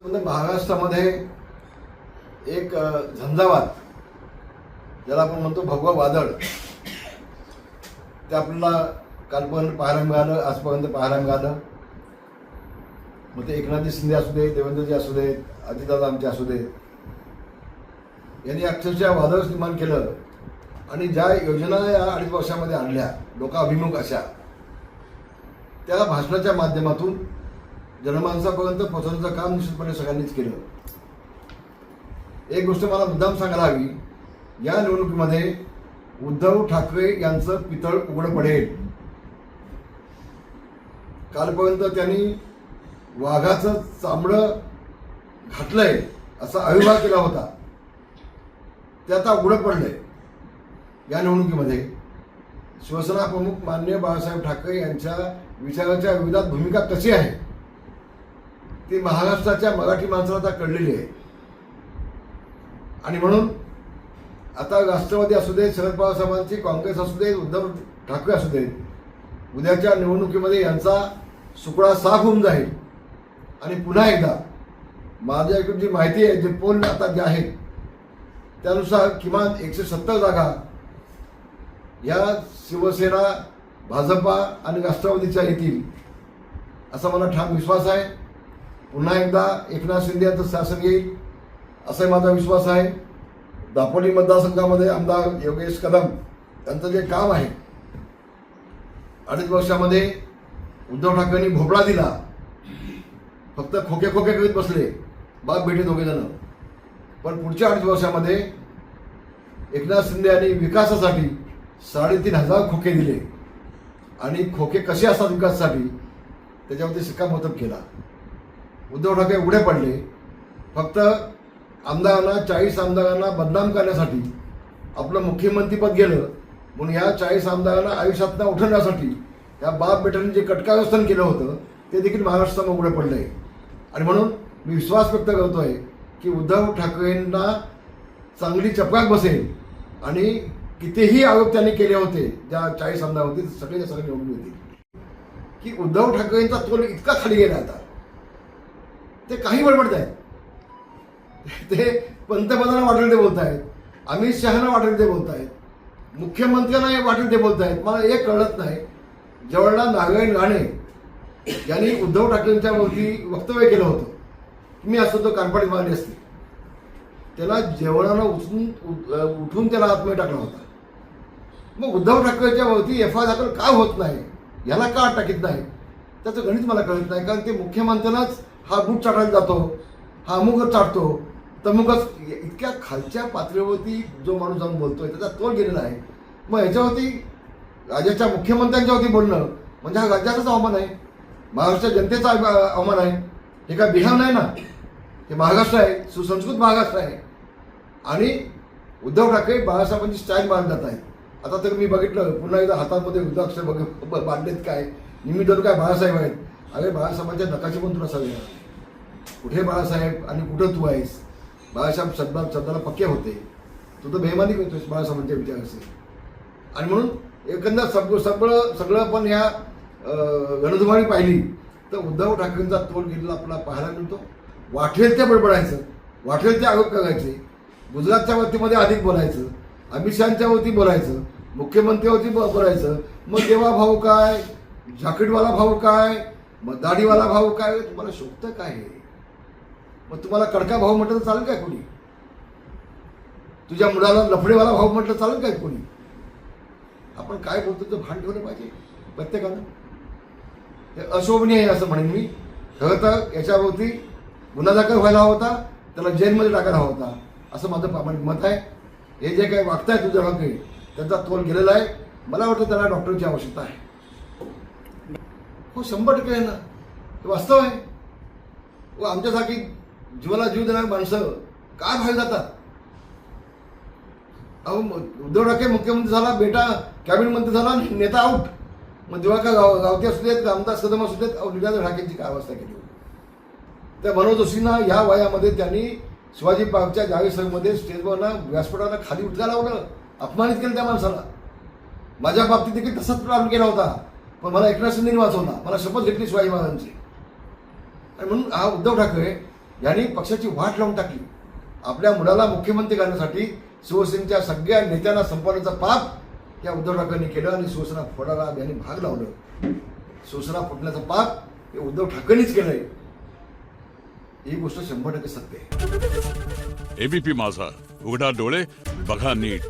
महाराष्ट्रामध्ये एक झंझावात, ज्याला आपण म्हणतो भगवा वादळ, ते आपल्याला कालपर्यंत पाहायला मिळालं, आजपर्यंत पाहायला मिळालं. मग ते एकनाथजी शिंदे असू दे, देवेंद्रजी असू देत, अजितदादा आमचे असू देत, यांनी अक्षरशः वादळच निर्माण केलं. आणि ज्या योजना या 2.5 वर्षामध्ये आणल्या लोकाभिमुख अशा, त्या भाषणाच्या माध्यमातून जनमानसापर्यंत पोहोचवण्याचं काम निश्चितपणे सगळ्यांनीच केलं. एक गोष्ट मला मुद्दाम सांगायला हवी, या निवडणुकीमध्ये उद्धव ठाकरे यांचं पितळ उघड पडेल. कालपर्यंत त्यांनी वाघाचं चामडं घातलंय असा अविवाद केला होता, ते आता उघडं पडलंय. या निवडणुकीमध्ये शिवसेना प्रमुख माननीय बाळासाहेब ठाकरे यांच्या विचाराच्या विरोधात भूमिका कशी आहे ती महाराष्ट्राच्या मराठी माणसाला आता कळलेली आहे. आणि म्हणून आता राष्ट्रवादी असू देत, शरद पवार साहेबांची काँग्रेस असू देत, उद्धव ठाकरे असू देत, उद्याच्या निवडणुकीमध्ये यांचा सुकडा साफ होऊन जाईल. आणि पुन्हा एकदा माझ्याकडून जी माहिती आहे, जे पोल आता जे आहेत त्यानुसार किमान 170 जागा या शिवसेना, भाजपा आणि राष्ट्रवादीच्या येतील असा मला ठाम विश्वास आहे. पुन्हा एकदा एकनाथ शिंदे यांचं शासन येईल असा माझा विश्वास आहे. दापोली मतदारसंघामध्ये आमदार योगेश कदम यांचं जे काम आहे, 2.5 वर्षामध्ये उद्धव ठाकरेंनी भोपळा दिला, फक्त खोके करीत बसले, बाप बेटे दोघेजण. पण पुढच्या 2.5 वर्षामध्ये एकनाथ शिंदे यांनी विकासासाठी 3,500 खोके दिले. आणि खोके कसे असतात विकासासाठी त्याच्यावरती शिक्कामोर्तब केला. उद्धव ठाकरे उघडे पडले. फक्त आमदारांना, 40 आमदारांना बदनाम करण्यासाठी आपलं मुख्यमंत्रीपद गेलं, म्हणून या 40 आमदारांना आयुष्यातनं उठवण्यासाठी या बाप बेटांनी जे कटकारस्थान केलं होतं ते देखील महाराष्ट्रात उघडे पडलं आहे. आणि म्हणून मी विश्वास व्यक्त करतोय की उद्धव ठाकरेंना चांगली चपराक बसेल. आणि कितीही आरोप त्यांनी केले होते, ज्या 40 आमदार होते सगळे निवडून येतील, की उद्धव ठाकरेंचा तोल इतका खाली गेला आता ते काही बडबडत आहेत. ते पंतप्रधानांना वाटेल ते बोलत आहेत, अमित शहाना वाटेल ते बोलत आहेत, मुख्यमंत्र्यांना वाटेल ते बोलत आहेत. मला एक कळत नाही, जवाहरलाल नारायण राणे यांनी उद्धव ठाकरेंच्या वरती वक्तव्य केलं होतं की मी असतो तो कानपाडी मारली असती. त्याला जेवणानं उठून त्याला आतमध्ये टाकला होता. मग उद्धव ठाकरेच्या वरती एफआयआर दाखल का होत नाही, याला का टाकीत नाही, त्याचं गणित मला कळत नाही. कारण ते मुख्यमंत्र्यांनाच हा बूट चाटायला जातो, हा अमुकच चाटतो, तमुकच, इतक्या खालच्या पातळीवरती जो माणूस जाऊन बोलतोय त्याचा तोल गेलेला आहे. मग ह्याच्यावरती राज्याच्या मुख्यमंत्र्यांच्यावरती बोलणं म्हणजे हा राज्याचाच अवमान आहे, महाराष्ट्र जनतेचा अवमान आहे. हे काय बिहार नाही ना, हे महाराष्ट्र आहे, सुसंस्कृत महाराष्ट्र आहे. आणि उद्धव ठाकरे बाळासाहेबांची स्टाईल मानत जात आहेत. आता तर मी बघितलं पुन्हा एकदा हातामध्ये रुद्राक्ष बांधलेत, काय निमित्त काय बाळासाहेब आहेत. अरे बाळासाहेबांच्या नकाशी पण तुला सगळं, कुठे बाळासाहेब आणि कुठं तू आहेस. बाळासाहेब शब्दाला पक्के होते, तू तर बेमानी करतोयस बाळासाहेबांच्या विचाराचे. आणि म्हणून एकंदर सगळं पण या रणधुमाळी पाहिली तर उद्धव ठाकरेंचा तोल गेलेला आपल्याला पाहायला मिळतो. वाटेल ते बडबडायचं, वाटेल ते आरोप करायचे, गुजरातच्या वतीमध्ये अधिक बोलायचं, अमित शहाच्या वरती बोलायचं, मुख्यमंत्र्यावरती बोलायचं. मग देवा भाऊ काय, जॅकेटवाला भाऊ काय, मग दाढीवाला भाऊ काय, तुम्हाला शोभतं काय आहे? मग तुम्हाला कडका भाऊ म्हटलं तर चालेल काय कोणी? तुझ्या मुलाला लफडेवाला भाऊ म्हटलं चालेल काय कोणी? आपण काय बोलतो तर भान ठेवलं पाहिजे प्रत्येकानं. हे अशोभनीय आहे असं म्हणेन मी. खरं तर याच्यावरती गुन्हा दाखल व्हायला हवा होता, त्याला जेलमध्ये टाकायला हवा होता असं माझं प्रामाणिक मत आहे. हे जे काही वागतायत तुझ्या भागे त्यांचा तोल गेलेला आहे. मला वाटतं त्याला डॉक्टरची आवश्यकता आहे. हो 100% आहे ना, हे वास्तव आहे. व आमच्यासारखी जीवाला जीव देणारी माणसं काय बाहेर जातात. अहो उद्धव ठाकरे मुख्यमंत्री झाला, बेटा कॅबिनेट मंत्री झाला, नेता आउट. मग जेव्हा का गावती असू देत, रामदास कदम असू देत, लीलाधर ठाकरेंची काय अवस्था केली. त्या मनोज जोशींना या वयामध्ये त्यांनी शिवाजी पार्कच्या जागेसरमध्ये स्टेजवरनं व्यासपीठाला खाली उठला लावलं, अपमानित केलं त्या माणसाला. माझ्या बाबतीत देखील तसाच प्रारंभ केला होता, पण मला एकनाथ शिंदेने वाचवला. मला शपथ घेतली शिवाजी महाराजांची. आणि म्हणून हा उद्धव ठाकरे यांनी पक्षाची वाट लावून टाकली. आपल्या मुलाला मुख्यमंत्री करण्यासाठी शिवसेनेच्या सगळ्या नेत्यांना संपवण्याचं पाप या उद्धव ठाकरेंनी केलं आणि शिवसेना फोडायला यांनी भाग लावलं. शिवसेना फुटण्याचं पाप हे उद्धव ठाकरेंनीच केलंय. ही गोष्ट 100% सत्य आहे. एबीपी माझा, उघडा डोळे बघा नीट.